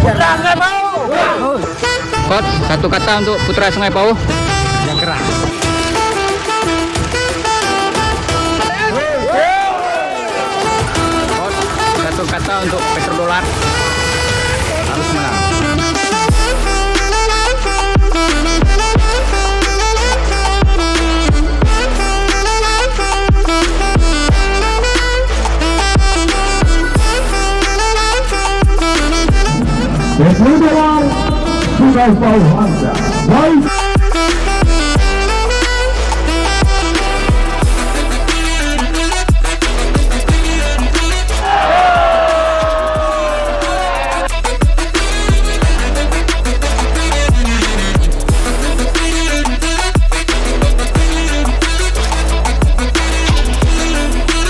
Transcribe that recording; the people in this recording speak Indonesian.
Putra Sungai Pau. Coach, satu kata untuk Putra Sungai Pau. Yang keras. Coach, satu kata untuk Petrodolar. Harus menang. Petrodolar Sungai Pau Anda. Baik.